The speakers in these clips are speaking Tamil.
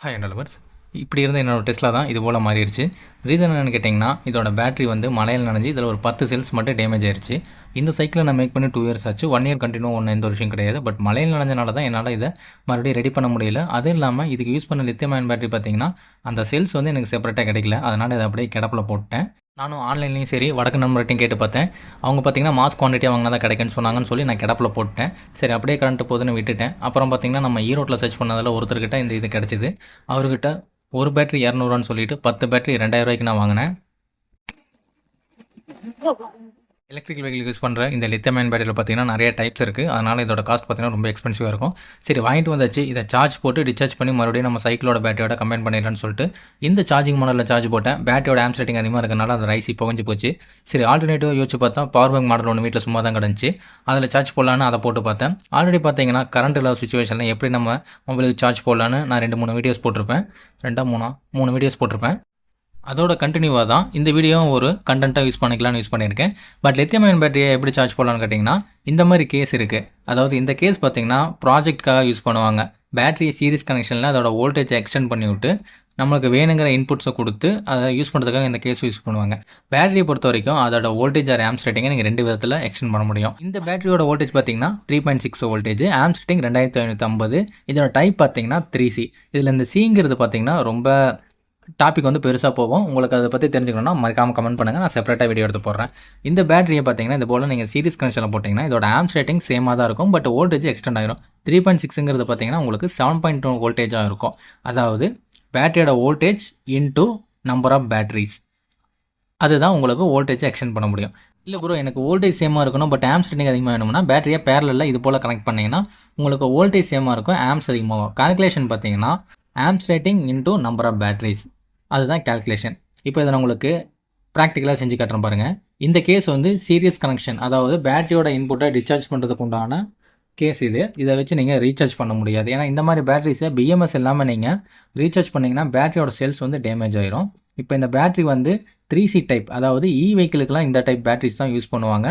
Hi developers. இப்படி இருந்த என்னோட டெஸ்லா தான் இது போல் மாறிடுச்சு. ரீசன் என்னென்னு கேட்டிங்கன்னா, இதோட பேட்டரி வந்து மழையில் நனைஞ்சு இதில் ஒரு 10 செல்ஸ் மட்டும் டேமேஜ் ஆயிடுச்சு. இந்த சைக்கிளை நான் மேக் பண்ணி 2 இயர்ஸ் ஆச்சு. 1 இயர் கண்டினியூ ஒன்றும் எந்த ஒரு விஷயம் கிடையாது. பட் மழையில் நனைஞ்சனால தான் என்னால் இதை மறுபடியும் ரெடி பண்ண முடியல. அதுவும் இல்லாமல் இதுக்கு யூஸ் பண்ண லித்தியம் அயன் பேட்டரி பார்த்திங்கன்னா, அந்த செல்ஸ் வந்து எனக்கு செப்பரேட்டாக கிடைக்கல. அதனால் இதை அப்படியே கிடப்பில் போட்டேன். நானும் ஆன்லைன்லேயும் சரி வடக்கு நண்பர்கிட்டையும் கேட்டு பார்த்தேன். அவங்க பார்த்திங்கன்னா மாஸ் குவான்டிட்டியாக வாங்கினா தான் கிடைக்குன்னு சொன்னாங்கன்னு சொல்லி நான் கிடப்பில் போட்டேன். சரி அப்படியே கரண்ட் போகுதுன்னு விட்டுட்டேன். அப்புறம் பார்த்திங்கன்னா நம்ம ஈரோட்டில் சர்ச் பண்ணதில் ஒருத்தர்கிட்ட இந்த இது கிடச்சிது. அவர்கிட்ட ஒரு பேட்டரி 200 சொல்லிட்டு 10 பேட்டரி 2000 ரூபாய்க்கு நான் வாங்கினேன். எலக்ட்ரிக்கல் வெஹிக்கிள் யூஸ் பண்ணுற இந்த லித்தியம் அயன் பேட்டரியில் பார்த்தீங்கன்னா நிறைய டைப்ஸ் இருக்குது. அதனால் இதோட காஸ்ட் பார்த்தீங்கன்னா ரொம்ப எக்ஸ்பென்சிவாக இருக்கும். சரி வாங்கிட்டு வந்தாச்சு. இதை சார்ஜ் போட்டு டிஸ்சார்ஜ் பண்ணி மறுபடியும் நம்ம சைக்கிளோட பேட்டரியோட கம்பைன் பண்ணிடலான்னு சொல்லிட்டு இந்த சார்ஜிங் மாடலில் சார்ஜ் போட்டேன். பேட்டரியோட ஆம்ப் ரேட்டிங் அதிகமாக இருக்கனால அந்த ஐசி புகஞ்சு போச்சு. சரி ஆல்டர்னேட்டிவாக யோசிச்சு பார்த்தா பவர் பேங்க் மாடல் ஒன்று வீட்டில் சும்மா தான் கிடந்துச்சு. அதில் சார்ஜ் போடலான்னு அதை போட்டு பார்த்தேன். ஆல்ரெடி பார்த்தீங்கன்னா கரண்ட் இல்லாத சுச்சுவேஷனில் எப்படி நம்ம மொபைலுக்கு சார்ஜ் போடலான்னு நான் 2-3 வீடியோஸ் போட்டிருப்பேன். 3 வீடியோஸ் போட்டிருப்பேன். அதோட கண்டினியூவாக தான் இந்த வீடியோவும் ஒரு கண்டென்ட்டாக யூஸ் பண்ணிக்கலாம்னு யூஸ் பண்ணியிருக்கேன். பட் லித்தியம் அயன் பேட்டரியை எப்படி சார்ஜ் போடலான்னு கேட்டிங்கன்னா, இந்த மாதிரி கேஸ் இருக்குது. அதாவது இந்த கேஸ் பார்த்திங்கன்னா ப்ராஜெக்ட்காக யூஸ் பண்ணுவாங்க. பேட்டரி சீரிஸ் கனெக்ஷனில் அதோட வோல்டேஜை எக்ஸ்டெண்ட் பண்ணி விட்டு நம்மளுக்கு வேணுங்கிற இன்புட்ஸை கொடுத்து அதை யூஸ் பண்ணுறதுக்காக இந்த கேஸ் யூஸ் பண்ணுவாங்க. பேட்டரியை பொறுத்த வரைக்கும் அதோட வோல்டேஜ் ஆர் ஆம்ப் ரேட்டிங்கை நீங்கள் 2 விதத்தில் எக்ஸ்டெண்ட் பண்ண முடியும். இந்த பேட்டரியோட வோல்டேஜ் பார்த்தீங்கன்னா 3.6 வோல்டேஜ், ஆம்ப் ரேட்டிங் 2550. இதோட டைப் பார்த்தீங்கன்னா 3C. இதில் இந்த சிங்கிறது பார்த்தீங்கன்னா ரொம்ப டாபிக் வந்து பெருசாக போகும். உங்களுக்கு அதை பற்றி தெரிஞ்சுக்கணும்னா மறக்காமல் கமெண்ட் பண்ணுங்கள். நான் செப்பரேட்டாக வீடியோ எடுத்து போடுறேன். இந்த பேட்டரியை பார்த்தீங்கன்னா இது போல் நீங்கள் சீரிஸ் கனெக்ஷனில் போட்டிங்கன்னா இதோட ஆம்ப் ரேட்டிங் சேமாக தான் இருக்கும். பட் வோல்டேஜ் எக்ஸ்டெண்ட் ஆகிரும். 3.6ங்கிறது பார்த்தீங்கன்னா உங்களுக்கு 7.2 வோல்டேஜாக இருக்கும். அதாவது பேட்டரியோட voltage into number of batteries, அதுதான் உங்களுக்கு வோல்டேஜ் எக்ஸ்டெண்ட் பண்ண முடியும். இல்லை ப்ரோ எனக்கு வோல்டேஜ் சேமாக இருக்கணும் பட் ஆம்ப்ஸ் ரேட்டிங் அதிகமாக வேணும்னா பேட்டரியை பேரலில் இது போல் கனெக்ட் பண்ணிங்கன்னா உங்களுக்கு வோல்டேஜ் சேமாக இருக்கும், ஆம்ப்ஸ் அதிகமாகும். கால்குலேஷன் பார்த்தீங்கன்னா amps rating into number of batteries, அதுதான் கேல்குலேஷன். இப்போ இதை நான் உங்களுக்கு ப்ராக்டிக்கலாக செஞ்சு காட்டுறேன் பாருங்கள். இந்த கேஸ் வந்து சீரியஸ் கனெக்ஷன், அதாவது பேட்டரியோட இன்புட்டை டிஸ்சார்ஜ் பண்ணுறதுக்கு உண்டான கேஸ் இது. இதை வச்சு நீங்கள் ரீசார்ஜ் பண்ண முடியாது. ஏன்னா இந்த மாதிரி பேட்டரிஸை பிஎம்எஸ் இல்லாமல் நீங்கள் ரீசார்ஜ் பண்ணிங்கன்னா பேட்டரியோட செல்ஸ் வந்து டேமேஜ் ஆகிரும். இப்போ இந்த பேட்டரி வந்து 3C டைப், அதாவது வெஹிக்கிளுக்கெலாம் இந்த டைப் பேட்டரிஸ் தான் யூஸ் பண்ணுவாங்க.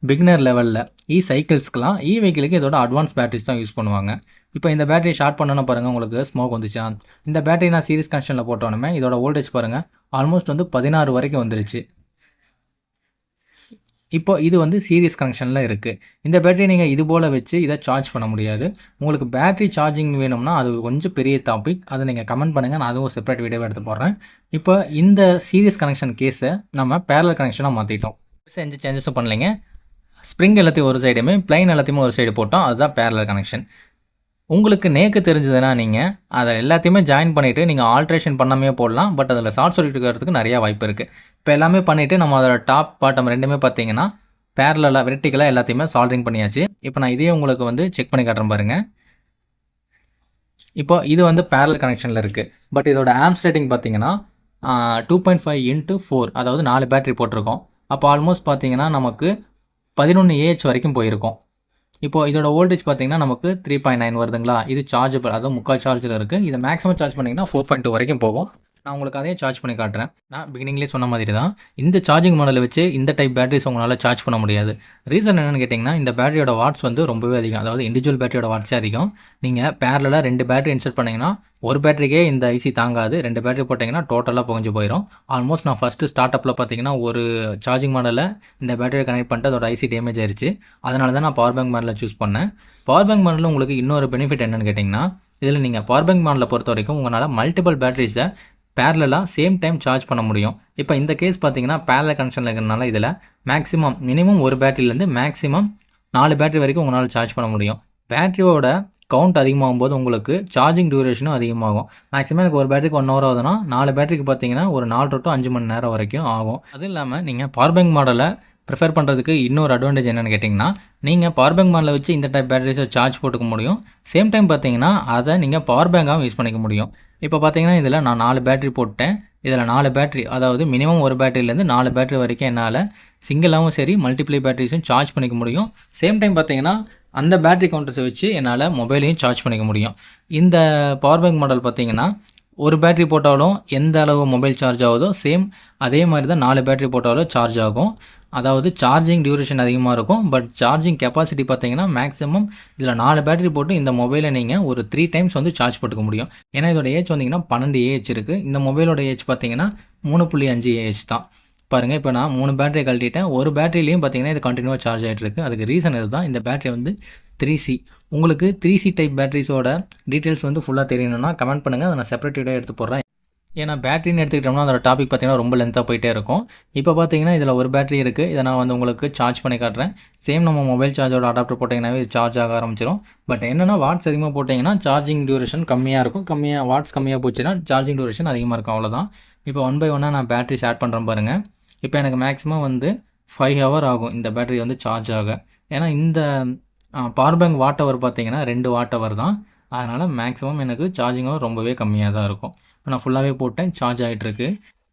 பிகினர் லெவலில் சைக்கிள்ஸ்க்கெலாம் வெஹிக்கிளுக்கு இதோட அட்வான்ஸ் பேட்டரிஸ் தான் யூஸ் பண்ணுவாங்க. இப்போ இந்த பேட்டரி ஷார்ட் பண்ணணும் பாருங்கள், உங்களுக்கு ஸ்மோக் வந்துச்சா. இந்த பேட்டரி நான் சீரிஸ் கனெக்ஷனில் போட்டோன்னே இதோட வோல்டேஜ் பாருங்கள் ஆல்மோஸ்ட் வந்து 16 வரைக்கும் வந்துருச்சு. இப்போ இது வந்து சீரிஸ் கனெக்ஷனில் இருக்குது. இந்த பேட்டரி நீங்கள் இது போல் வச்சு இதை சார்ஜ் பண்ண முடியாது. உங்களுக்கு பேட்டரி சார்ஜிங் வேணும்னா அது கொஞ்சம் பெரிய டாபிக், அதை நீங்கள் கமெண்ட் பண்ணுங்கள், நான் அதுவும் செப்பரேட் வீடியோவை எடுத்து போடுறேன். இப்போ இந்த சீரிஸ் கனெக்ஷன் கேஸை நம்ம பேரலல் கனெக்ஷனாக மாற்றிட்டோம். செஞ்சு சேஞ்சஸும் பண்ணலைங்க. ஸ்ப்ரிங் எல்லாத்தையும் ஒரு சைடுமே பிளைன் எல்லாத்தையுமே ஒரு சைடு போட்டோம். அதுதான் பேரலல் கனெக்ஷன். உங்களுக்கு நேக்கு தெரிஞ்சதுன்னா நீங்கள் அதை எல்லாத்தையுமே ஜாயின் பண்ணிவிட்டு நீங்கள் ஆல்ட்ரேஷன் பண்ணாமே போடலாம். பட் அதில் ஷார்ட் சர்க்யூட் இருக்கிறதுக்கு நிறையா வாய்ப்பு இருக்குது. இப்போ எல்லாமே பண்ணிவிட்டு நம்ம அதோட டாப் பாட்டம் ரெண்டுமே பார்த்தீங்கன்னா பேரலாக வெர்டிக்கலாக எல்லாத்தையுமே சால்ட்ரிங் பண்ணியாச்சு. இப்போ நான் இதே உங்களுக்கு வந்து செக் பண்ணி காட்டுறேன் பாருங்கள். இப்போ இது வந்து பேரலல் கனெக்ஷனில் இருக்குது. பட் இதோட ஆம்ப்ஸ் ரேட்டிங் பார்த்தீங்கன்னா 2.5 × 4, அதாவது 4 பேட்டரி போட்டிருக்கோம். அப்போ ஆல்மோஸ்ட் பார்த்தீங்கன்னா நமக்கு 11 AH வரைக்கும் போயிருக்கும். இப்போது இதோட வோல்டேஜ் பார்த்தீங்கன்னா நமக்கு 3.9 வருதுங்களா. இது சார்ஜபிள், அதாவது முக்கால் சார்ஜில் இருக்குது. இதை மேக்ஸிமம் சார்ஜ் பண்ணிங்கன்னா 4.2 வரைக்கும் போகும். நான் உங்களுக்கு அதையும் சார்ஜ் பண்ணி காட்டுறேன். நான் பிகினிங்லேயே சொன்ன மாதிரி தான் இந்த சார்ஜிங் மாடலை வச்சு இந்த டைப் பேட்டரிஸ் உங்களால் சார்ஜ் பண்ண முடியாது. ரீசன் என்னென்னு கேட்டிங்கன்னா இந்த பேட்டரியோட வாட்ஸ் வந்து ரொம்பவே அதிகம், அதாவது இண்டிவிஜுவல் பேட்டரியோட வாட்ஸே அதிகம். நீங்கள் பேரலாக 2 பேட்டரி இன்ஸ்டால் பண்ணிங்கன்னா ஒரு பேட்டரிக்கே இந்த ஐசி தாங்காது. 2 பேட்டரி போட்டிங்கன்னா டோட்டலாக புகஞ்சு போயிடும். ஆல்மோஸ்ட் நான் ஃபஸ்ட்டு ஸ்டார்ட் அப்பில் பார்த்தீங்கன்னா ஒரு சார்ஜிங் மாடலில் இந்த பேட்டரியை கனெக்ட் பண்ணிட்டு அதோட ஐசி டேமேஜ் ஆயிடுச்சு. அதனால தான் நான் பவர் பேங்க் மாடலில் சூஸ் பண்ணேன். பவர் பேங்க் மாடலில் உங்களுக்கு இன்னொரு பெனிஃபிட் என்னென்னு கேட்டிங்கன்னா, இதில் நீங்கள் பவர் பேங்க் மாடலை பொறுத்த வரைக்கும் உங்களால் மல்டிபிள் பேட்டரிஸை பேரலாக சேம் டைம் சார்ஜ் பண்ண முடியும். இப்போ இந்த கேஸ் பார்த்தீங்கன்னா பேரலல் கனெக்ஷனில் இருக்கிறனால இதில் மேக்ஸிமம் மினிமம் ஒரு பேட்டரியிலேருந்து மேக்ஸிமம் 4 பேட்டரி வரைக்கும் உங்களால் சார்ஜ் பண்ண முடியும். பேட்டரியோட கவுண்ட் அதிகமாகும் போது உங்களுக்கு சார்ஜிங் டியூரேஷனும் அதிகமாகும். மேக்ஸிமம் எனக்கு ஒரு பேட்டரிக்கு 1 ஹவர் ஆகுதுன்னா 4 பேட்டரிக்கு பார்த்தீங்கன்னா ஒரு 4 to 5 மணி நேரம் வரைக்கும் ஆகும். அதுவும் இல்லாமல் நீங்கள் பவர் பேங்க் மாடலை ப்ரிஃபர் பண்ணுறதுக்கு இன்னொரு அட்வான்டேஜ் என்னென்னு கேட்டிங்கன்னா, நீங்கள் பவர் பேங்க் மாடலை வச்சு இந்த டைப் பேட்டரிஸை சார்ஜ் போட்டுக்க முடியும். சேம் டைம் பார்த்தீங்கன்னா அதை நீங்கள் பவர் பேங்காகவும் யூஸ் பண்ணிக்க முடியும். இப்போ பார்த்தீங்கன்னா இதில் நான் 4 பேட்டரி போட்டேன். இதில் 4 பேட்டரி, அதாவது மினிமம் ஒரு பேட்டரியிலேருந்து 4 பேட்டரி வரைக்கும் என்னால் சிங்கிளாகவும் சரி மல்டிப்ளை பேட்டரிஸும் சார்ஜ் பண்ணிக்க முடியும். சேம் டைம் பார்த்தீங்கன்னா அந்த பேட்டரி கவுண்டர்ஸை வச்சு என்னால் மொபைலையும் சார்ஜ் பண்ணிக்க முடியும். இந்த பவர் பேங்க் மாடல் பார்த்தீங்கன்னா ஒரு பேட்டரி போட்டாலும் எந்த அளவு மொபைல் சார்ஜ் ஆகுதோ சேம் அதே மாதிரி தான் 4 பேட்டரி போட்டாலும் சார்ஜ் ஆகும். அதாவது சார்ஜிங் டியூரேஷன் அதிகமாக இருக்கும். பட் சார்ஜிங் கெப்பாசிட்டி பார்த்தீங்கன்னா மேக்ஸிமம் இதில் 4 பேட்டரி போட்டு இந்த மொபைலை நீங்கள் ஒரு 3 டைம்ஸ் வந்து சார்ஜ் போட்டுக்க முடியும். ஏன்னா இதோட ஏஜ் வந்தீங்கன்னா 12 ஏஹெச் இருக்குது. இந்த மொபைலோட ஏஜ் பார்த்தீங்கன்னா 3.5 ஏஹெச் தான். பாருங்கள், இப்போ நான் 3 பேட்டரி கழட்டிட்டேன். ஒரு பேட்டரிலையும் பார்த்தீங்கன்னா இது கண்டினியூவாக சார்ஜ் ஆகிட்டு இருக்குது. அதுக்கு ரீசன் இதுதான். இந்த பேட்டரி வந்து 3C. உங்களுக்கு 3C டைப் பேட்டரிஸோட டீட்டெயில்ஸ் வந்து ஃபுல்லாக தெரியணும்னா கமெண்ட் பண்ணுங்கள். அதை நான் செப்பரேட் வீடியோ எடுத்து போடுறேன். ஏன்னா பேட்டரின்னு எடுத்துக்கிட்டோம்னா அதோட டாபிக் பார்த்தீங்கன்னா ரொம்ப லென்த்தாக போயிட்டே இருக்கும். இப்போ பார்த்தீங்கன்னா இதில் ஒரு பேட்டரி இருக்குது. இதை நான் வந்து உங்களுக்கு சார்ஜ் பண்ணி காட்டுறேன். சேம் நம்ம மொபைல் சார்ஜோட அடாப்டர் போட்டிங்கன்னாவே இது சார்ஜ் ஆக ஆரம்பிச்சிடும். பட் என்னென்னா வாட்ஸ் அதிகமாக போட்டிங்கன்னா சார்ஜிங் டியூரேஷன் கம்மியாக இருக்கும். வாட்ஸ் கம்மியாக போச்சுன்னா சார்ஜிங் டியூரேஷன் அதிகமாக இருக்கும். அவ்வளோதான். இப்போ 1 by 1 நான் பேட்டரிஸ் ஆட் பண்ணுறேன் பாருங்கள். இப்போ எனக்கு மேக்ஸிமம் வந்து 5 hour ஆகும் இந்த பேட்டரி வந்து சார்ஜ் ஆக. ஏன்னா இந்த பவர் பேங்க் வாட் ஹவர் பார்த்தீங்கன்னா 2 வாட் ஹவர் தான். அதனால் மேக்ஸிமம் எனக்கு சார்ஜிங் ஹவர் ரொம்பவே கம்மியாக தான் இருக்கும். இப்போ நான் ஃபுல்லாகவே போட்டேன், சார்ஜ் ஆகிட்டுருக்கு.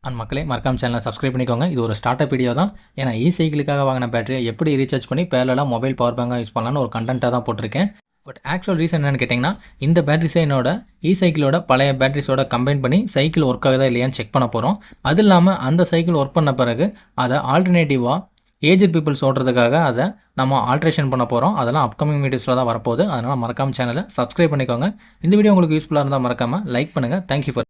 அண்ட் மக்களே, மறக்காம சேனலை சப்ஸ்கிரைப் பண்ணிக்கோங்க. இது ஒரு ஸ்டார்ட் அப் வீடியோ தான். ஏன்னா E-Cycleக்காக வாங்கின பேட்டரியை எப்படி ரீசார்ஜ் பண்ணி பேரலாக மொபைல் பவர் பேங்காக யூஸ் பண்ணலான்னு ஒரு கண்டென்ட்டாக தான் போட்டிருக்கேன். பட் ஆக்சுவல் ரீசன் என்னென்னு கேட்டிங்கன்னா, இந்த பேட்டரிஸை என்னோட E-Cycleோட பழைய பேட்டரிஸோட கம்பைன் பண்ணி சைக்கிள் ஒர்க் ஆகுதா இல்லையான்னு செக் பண்ண போகிறோம். அது இல்லாமல் அந்த சைக்கிள் ஒர்க் பண்ண பிறகு அதை ஆல்டர்னேட்டிவாக ஏஜ்ட் பீப்புள்ஸ் ஓட்டுறதுக்காக அதை நம்ம ஆல்ட்ரேஷன் பண்ண போகிறோம். அதெல்லாம் அப்கமிங் வீடியோஸில் தான் வரப்போகுது. அதனால் மறக்காமல் சேனலை சப்ஸ்கிரைப் பண்ணிக்கோங்க. இந்த வீடியோ உங்களுக்கு யூஸ்ஃபுல்லாக இருந்தால் மறக்காமல் லைக் பண்ணுங்கள். Thank you for